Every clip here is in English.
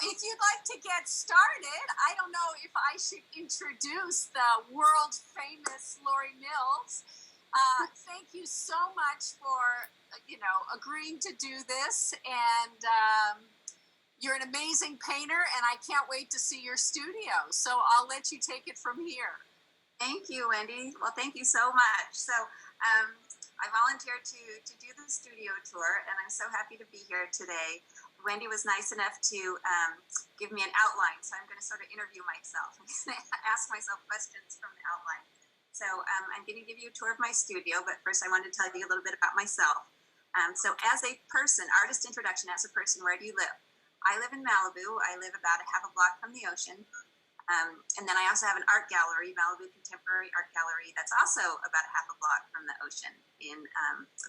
if you'd like to get started, I don't know if I should introduce the world famous Lori Mills. Thank you so much for, agreeing to do this. And you're an amazing painter, and I can't wait to see your studio. So I'll let you take it from here. Thank you, Wendy. Well, thank you so much. So I volunteered to do the studio tour, and I'm so happy to be here today. Wendy was nice enough to give me an outline, so I'm going to sort of interview myself, ask myself questions from the outline. So I'm going to give you a tour of my studio, but first I wanted to tell you a little bit about myself. So as a person, artist introduction, as a person, where do you live? I live in Malibu. I live about a half a block from the ocean. And then I also have an art gallery, Malibu Contemporary Art Gallery, that's also about a half a block from the ocean in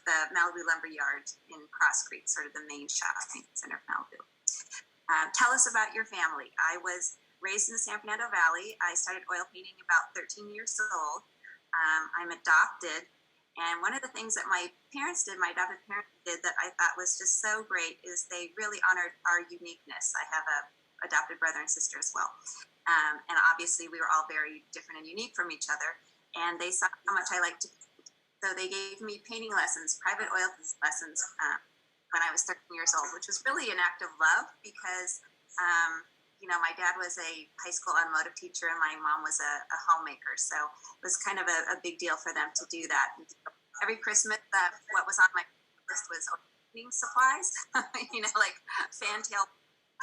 the Malibu Lumber Yard in Cross Creek, sort of the main shopping center of Malibu. Tell us about your family. I was raised in the San Fernando Valley. I started oil painting about 13 years old. I'm adopted. And one of the things that my adopted parents did that I thought was just so great is they really honored our uniqueness. I have a adopted brother and sister as well. And obviously we were all very different and unique from each other. And they saw how much I liked to paint. So they gave me painting lessons, private oil lessons, when I was 13 years old, which was really an act of love because, my dad was a high school automotive teacher and my mom was a homemaker. So it was kind of a big deal for them to do that. And every Christmas, what was on my list was painting supplies, like fantail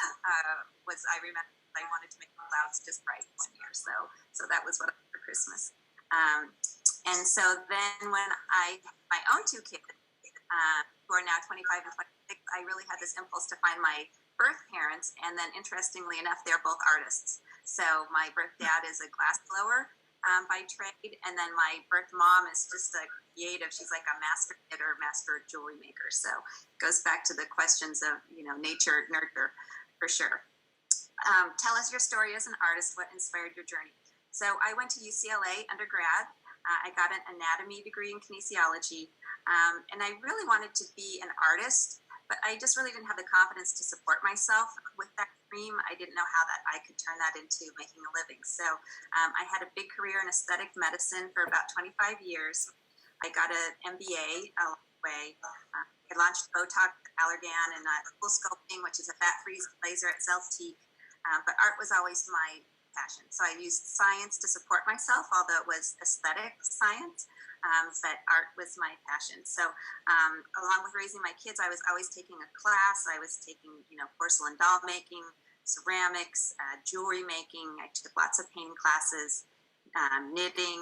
I remember. I wanted to make the clouds just right one year, so that was what I did for Christmas. And so then when I had my own two kids, who are now 25 and 26, I really had this impulse to find my birth parents, and then interestingly enough, they're both artists. So my birth dad is a glass blower by trade, and then my birth mom is just a creative. She's like a master knitter, master jewelry maker. So it goes back to the questions of nature, nurture, for sure. Tell us your story as an artist. What inspired your journey? So I went to UCLA undergrad. I got an anatomy degree in kinesiology, and I really wanted to be an artist, but I just really didn't have the confidence to support myself with that dream. I didn't know how that I could turn that into making a living. So I had a big career in aesthetic medicine for about 25 years. I got an MBA along the way. I launched Botox, Allergan, and full sculpting, which is a fat freeze laser at Zeltique. But art was always my passion. So I used science to support myself, although it was aesthetic science, but art was my passion. So along with raising my kids, I was always taking a class. I was taking, porcelain doll making, ceramics, jewelry making. I took lots of painting classes, knitting,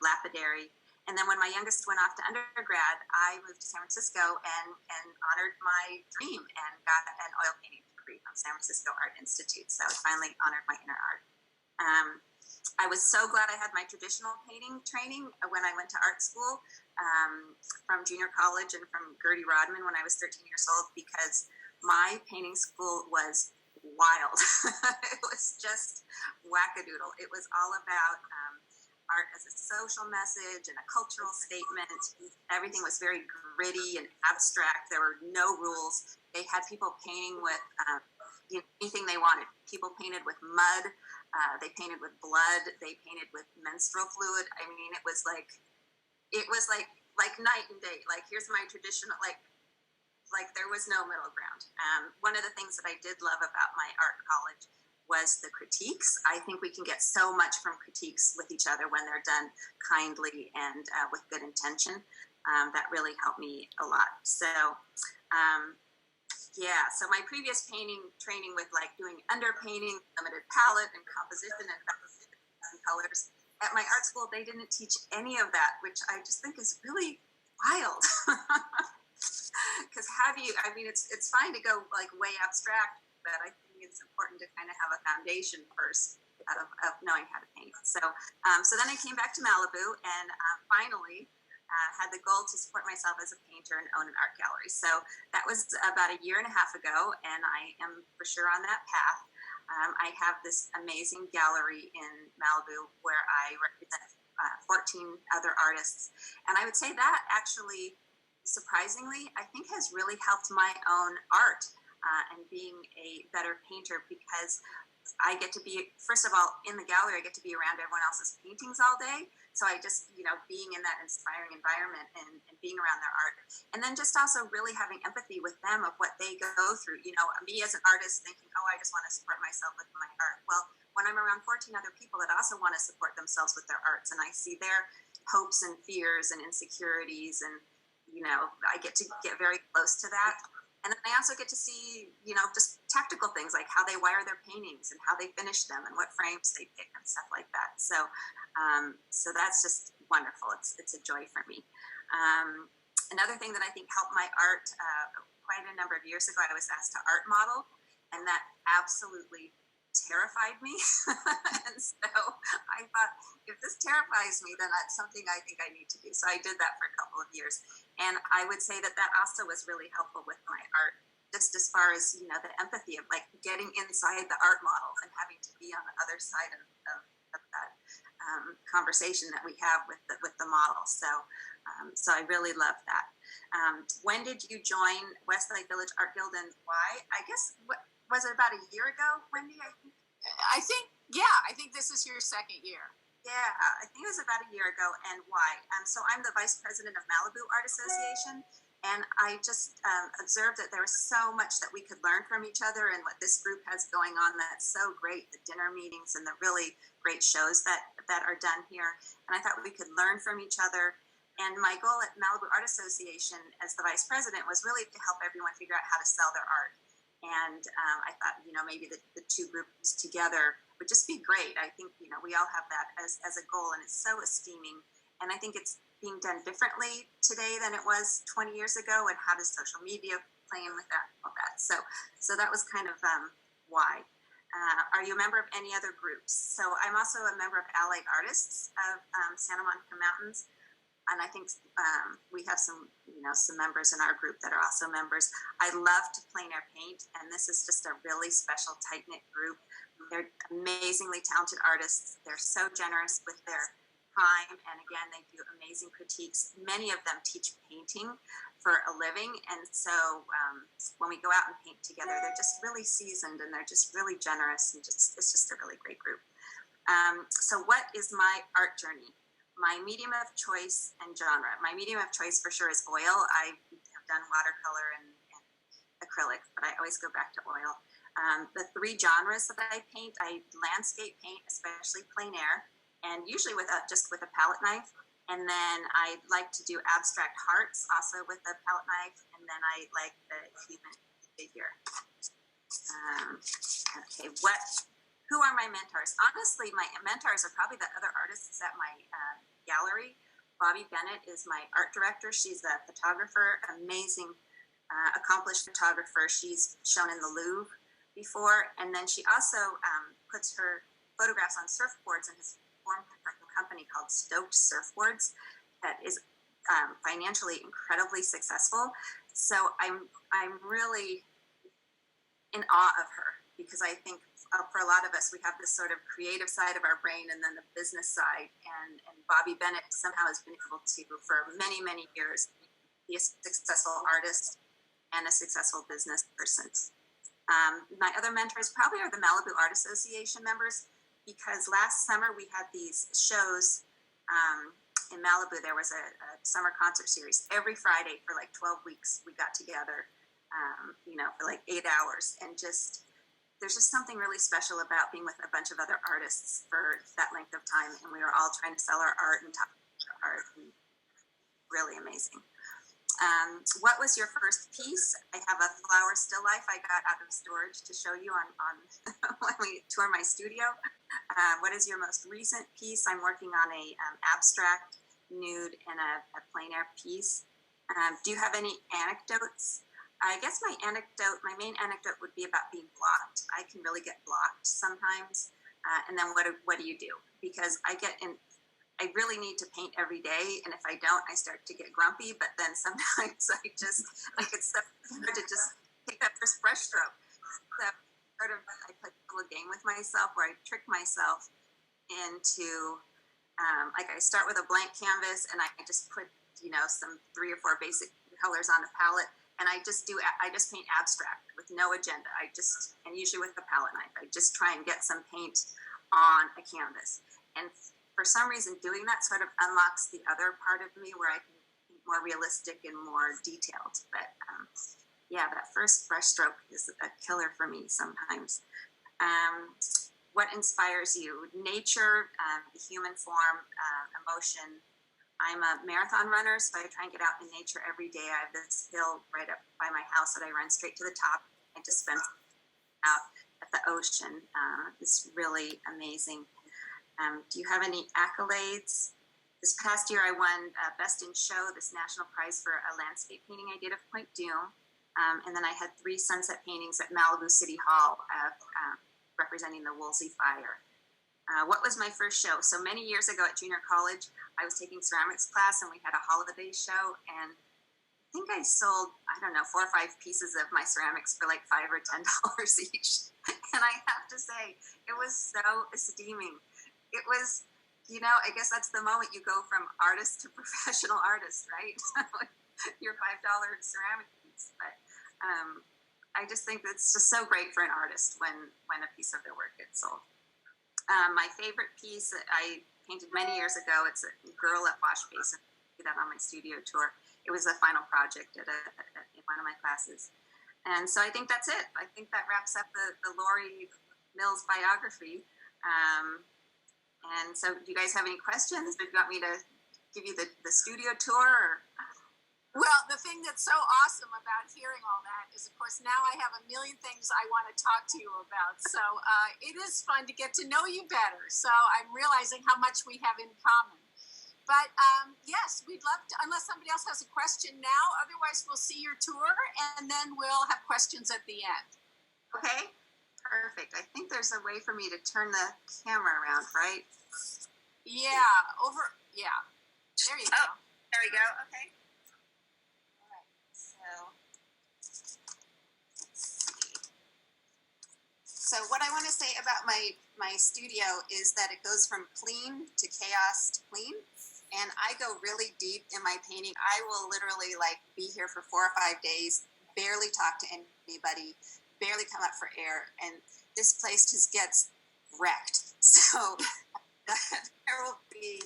lapidary. And then when my youngest went off to undergrad, I moved to San Francisco and honored my dream and got an oil painting degree from San Francisco Art Institute. So I finally honored my inner art. I was so glad I had my traditional painting training when I went to art school from junior college and from Gertie Rodman when I was 13 years old, because my painting school was wild. It was just wackadoodle. It was all about art as a social message and a cultural statement. Everything was very gritty and abstract. There were no rules. They had people painting with anything they wanted. People painted with mud. They painted with blood. They painted with menstrual fluid. I mean, it was like night and day. Like, here's my traditional, like there was no middle ground. One of the things that I did love about my art college was the critiques. I think we can get so much from critiques with each other when they're done kindly and with good intention. That really helped me a lot. So, so my previous painting training with doing underpainting, limited palette and composition and colors. At my art school, they didn't teach any of that, which I just think is really wild. Because it's fine to go way abstract, but I think it's important to kind of have a foundation first of knowing how to paint. So then I came back to Malibu and finally had the goal to support myself as a painter and own an art gallery. So that was about a year and a half ago, and I am for sure on that path. I have this amazing gallery in Malibu where I represent 14 other artists. And I would say that actually, surprisingly, I think has really helped my own art. and being a better painter, because I get to be, first of all, in the gallery, I get to be around everyone else's paintings all day. So I just, being in that inspiring environment and being around their art. And then just also really having empathy with them of what they go through. Me as an artist thinking, oh, I just want to support myself with my art. Well, when I'm around 14 other people that also want to support themselves with their arts, and I see their hopes and fears and insecurities, and, I get to get very close to that. And then I also get to see, just tactical things like how they wire their paintings and how they finish them and what frames they pick and stuff like that. So, so that's just wonderful. It's a joy for me. Another thing that I think helped my art, quite a number of years ago, I was asked to art model, and that absolutely terrified me. And so I thought, if this terrifies me, then that's something I think I need to do. So I did that for a couple of years. And I would say that also was really helpful with my art, just as far as, the empathy of like getting inside the art model and having to be on the other side of that conversation that we have with the model. So, so I really love that. When did you join Westlake Village Art Guild, and why? I guess, was it about a year ago, Wendy? I think this is your second year. Yeah, I think it was about a year ago. And why? So I'm the vice president of Malibu Art Association, and I just observed that there was so much that we could learn from each other, and what this group has going on that's so great, the dinner meetings and the really great shows that are done here. And I thought we could learn from each other. And my goal at Malibu Art Association as the vice president was really to help everyone figure out how to sell their art. And I thought, maybe the two groups together would just be great. I think, we all have that as a goal, and it's so esteeming. And I think it's being done differently today than it was 20 years ago. And how does social media play in with that? All that. So that was kind of why. Are you a member of any other groups? So I'm also a member of Allied Artists of Santa Monica Mountains. And I think we have some members in our group that are also members. I love to plein air paint, and this is just a really special, tight-knit group. They're amazingly talented artists. They're so generous with their time, and again, they do amazing critiques. Many of them teach painting for a living, and so when we go out and paint together, they're just really seasoned, and they're just really generous, and it's just a really great group. So what is my art journey? My medium of choice and genre. My medium of choice for sure is oil. I have done watercolor and acrylic, but I always go back to oil. The three genres that I paint, I landscape paint, especially plein air, and usually just with a palette knife. And then I like to do abstract hearts also with a palette knife, and then I like the human figure. Okay, who are my mentors? Honestly, my mentors are probably the other artists at my gallery. Bobby Bennett is my art director. She's a photographer, amazing, accomplished photographer. She's shown in the Louvre before. And then she also puts her photographs on surfboards and has formed a company called Stoked Surfboards that is financially incredibly successful. So I'm really in awe of her, because I think for a lot of us, we have this sort of creative side of our brain and then the business side. And Bobby Bennett somehow has been able to, for many, many years, be a successful artist and a successful business person. My other mentors probably are the Malibu Art Association members, because last summer we had these shows in Malibu. There was a summer concert series. Every Friday for like 12 weeks, we got together, for like 8 hours, and there's just something really special about being with a bunch of other artists for that length of time, and we were all trying to sell our art and talk about our art, and really amazing. What was your first piece? I have a flower still life I got out of storage to show you on when we tour my studio. What is your most recent piece? I'm working on a abstract nude and a plein air piece. Do you have any anecdotes? I guess my main anecdote would be about being blocked. I can really get blocked sometimes. And then what do you do? Because I really need to paint every day. And if I don't, I start to get grumpy. But then sometimes it's so hard to just take that first brush stroke. So I play a little game with myself where I trick myself into, I start with a blank canvas and I just put, some 3 or 4 basic colors on a palette. And I just paint abstract with no agenda. And usually with a palette knife, I just try and get some paint on a canvas. And for some reason, doing that sort of unlocks the other part of me where I can be more realistic and more detailed. But yeah, that first brush stroke is a killer for me sometimes. What inspires you? Nature, the human form, emotion. I'm a marathon runner, so I try and get out in nature every day. I have this hill right up by my house that I run straight to the top and just spend out at the ocean. It's really amazing. Do you have any accolades? This past year, I won Best in Show, this national prize for a landscape painting I did of Point Dume. And then I had 3 sunset paintings at Malibu City Hall representing the Woolsey Fire. What was my first show? So many years ago at junior college, I was taking ceramics class and we had a holiday show, and I think I sold, I don't know, 4 or 5 pieces of my ceramics for like $5 or $10 each. And I have to say, it was so esteeming. It was, I guess that's the moment you go from artist to professional artist, right? Your $5 ceramic piece. But I just think it's just so great for an artist when a piece of their work gets sold. My favorite piece that I painted many years ago, it's a girl at wash basin. I did that on my studio tour. It was a final project in one of my classes. And so I think that's it. I think that wraps up the Lori Mills biography. And so do you guys have any questions? Do you want me to give you the studio tour? Or? Well, the thing that's so awesome about hearing all that is, of course, now I have a million things I want to talk to you about. So it is fun to get to know you better. So I'm realizing how much we have in common. But yes, we'd love to, unless somebody else has a question now. Otherwise, we'll see your tour and then we'll have questions at the end. Okay, perfect. I think there's a way for me to turn the camera around, right? Yeah, yeah. There you go. There we go. Okay. So what I want to say about my studio is that it goes from clean to chaos to clean. And I go really deep in my painting. I will literally be here for 4 or 5 days, barely talk to anybody, barely come up for air. And this place just gets wrecked. So there will be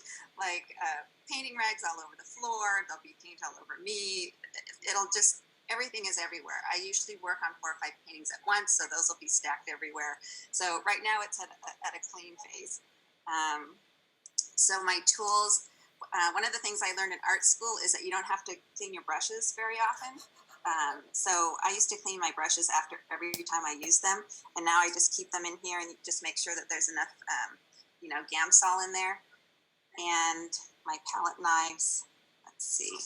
painting rags all over the floor. There'll be paint all over me. Everything is everywhere. I usually work on 4 or 5 paintings at once, so those will be stacked everywhere. So right now it's at a clean phase. So my tools, one of the things I learned in art school is that you don't have to clean your brushes very often. So I used to clean my brushes after every time I use them, and now I just keep them in here and just make sure that there's enough, Gamsol in there. And my palette knives, let's see.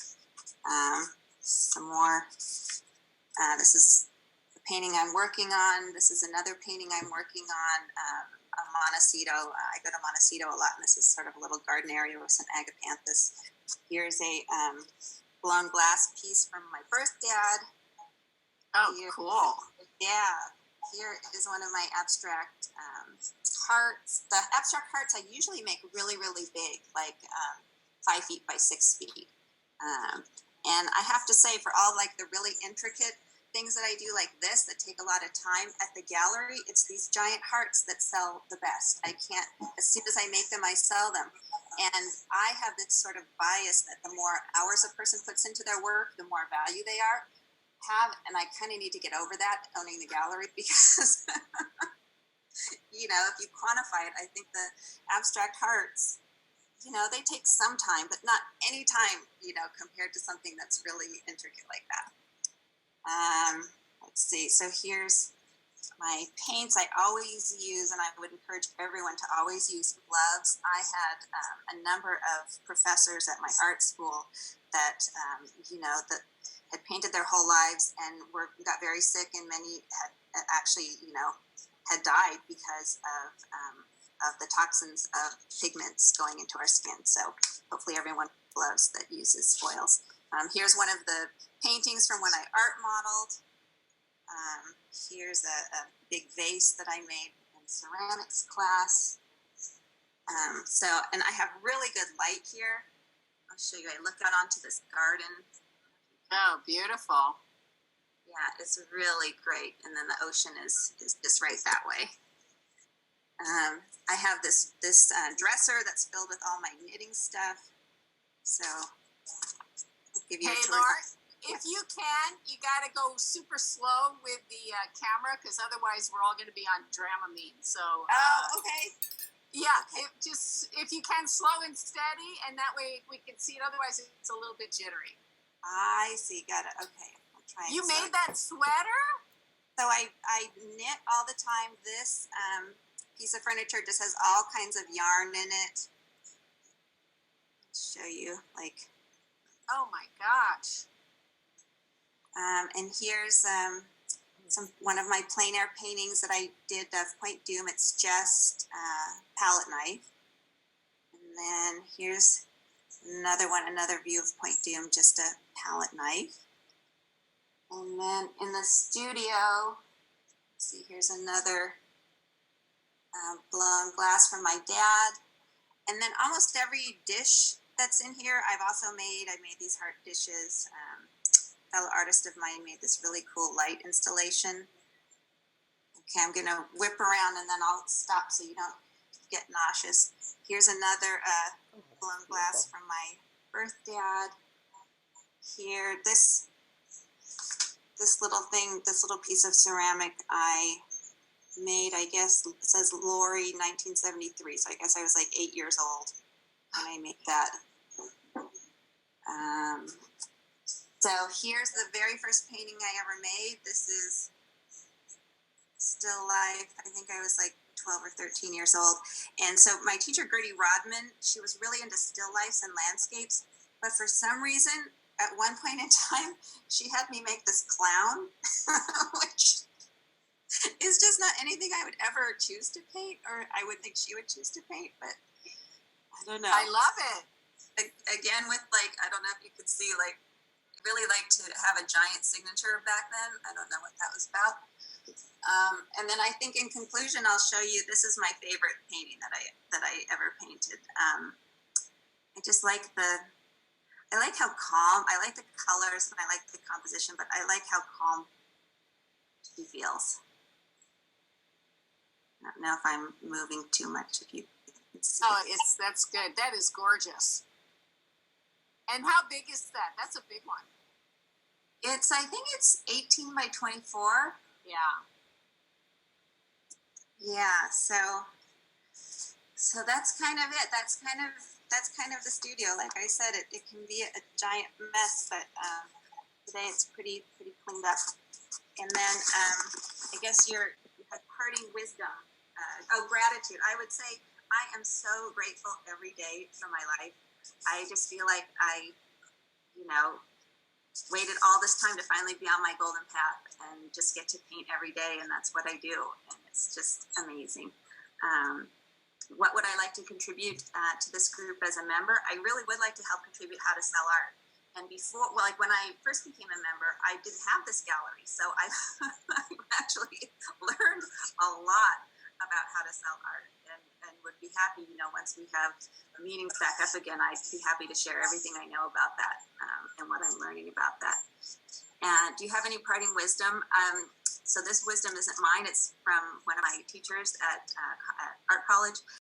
Some more. This is the painting I'm working on. This is another painting I'm working on, a Montecito. I go to Montecito a lot, and this is sort of a little garden area with some agapanthus. Here's a blown glass piece from my birth dad. Oh, cool. Yeah. Here is one of my abstract hearts. The abstract hearts I usually make really, really big, 5 feet by 6 feet. And I have to say, for all the really intricate things that I do like this that take a lot of time at the gallery, it's these giant hearts that sell the best. As soon as I make them, I sell them. And I have this sort of bias that the more hours a person puts into their work, the more value they have. And I kind of need to get over that owning the gallery because, if you quantify it, I think the abstract hearts, they take some time, but not any time, compared to something that's really intricate like that. Let's see. So here's my paints. I always use, and I would encourage everyone to always use gloves. I had a number of professors at my art school that, that had painted their whole lives and got very sick, and many had actually, had died because of the toxins of pigments going into our skin. So hopefully everyone gloves that uses oils. Here's one of the paintings from when I art modeled. Here's a big vase that I made in ceramics class. And I have really good light here. I'll show you. I look out onto this garden. Oh, beautiful. Yeah, it's really great. And then the ocean is just right that way. I have this dresser that's filled with all my knitting stuff. So I'll give you Hey, a tour. Laura, if you can, you got to go super slow with the camera, because otherwise we're all going to be on Dramamine. So, Okay. yeah, if you can, slow and steady, and that way we can see it. Otherwise, it's a little bit jittery. I see. Got it. Okay. I'll try. You made that sweater? So I knit all the time. This piece of furniture just has all kinds of yarn in it. I'll show you, like. Oh my gosh. And here's one of my plein air paintings that I did of Point Doom. It's just palette knife. And then here's another view of Point Doom, just a palette knife. And then in the studio, let's see, here's another blown glass from my dad. And then almost every dish that's in here, I made these heart dishes. A fellow artist of mine made this really cool light installation. Okay, I'm gonna whip around and then I'll stop so you don't get nauseous. Here's another blown glass from my birth dad. Here, this little piece of ceramic I made, I guess it says Lori 1973, so I guess I was like 8 years old when I made that. So here's the very first painting I ever made. This is still life. I think I was like 12 or 13 years old. And so my teacher, Gertie Rodman, she was really into still lifes and landscapes. But for some reason, at one point in time, she had me make this clown, which is just not anything I would ever choose to paint, or I would think she would choose to paint, but I don't know. I love it. Again, with like, I don't know if you could see, like, really like to have a giant signature back then. I don't know what that was about. And then I think in conclusion, I'll show you, this is my favorite painting that I ever painted. I just like I like how calm, I like the colors and I like the composition, but I like how calm she feels. I don't know if I'm moving too much. If you can see. Oh, that's good. That is gorgeous. And how big is that? That's a big one. I think it's 18 by 24. Yeah. Yeah, so that's kind of it. That's kind of the studio. Like I said, it can be a giant mess, but today it's pretty cleaned up. And then I guess you have parting wisdom. Gratitude. I would say I am so grateful every day for my life. I just feel like I, waited all this time to finally be on my golden path and just get to paint every day, and that's what I do, and it's just amazing. What would I like to contribute to this group as a member? I really would like to help contribute how to sell art. And before, like when I first became a member, I didn't have this gallery, so I've actually learned a lot about how to sell art, and would be happy, once we have meetings back up again, I'd be happy to share everything I know about that and what I'm learning about that. And do you have any parting wisdom? So this wisdom isn't mine, it's from one of my teachers at art college.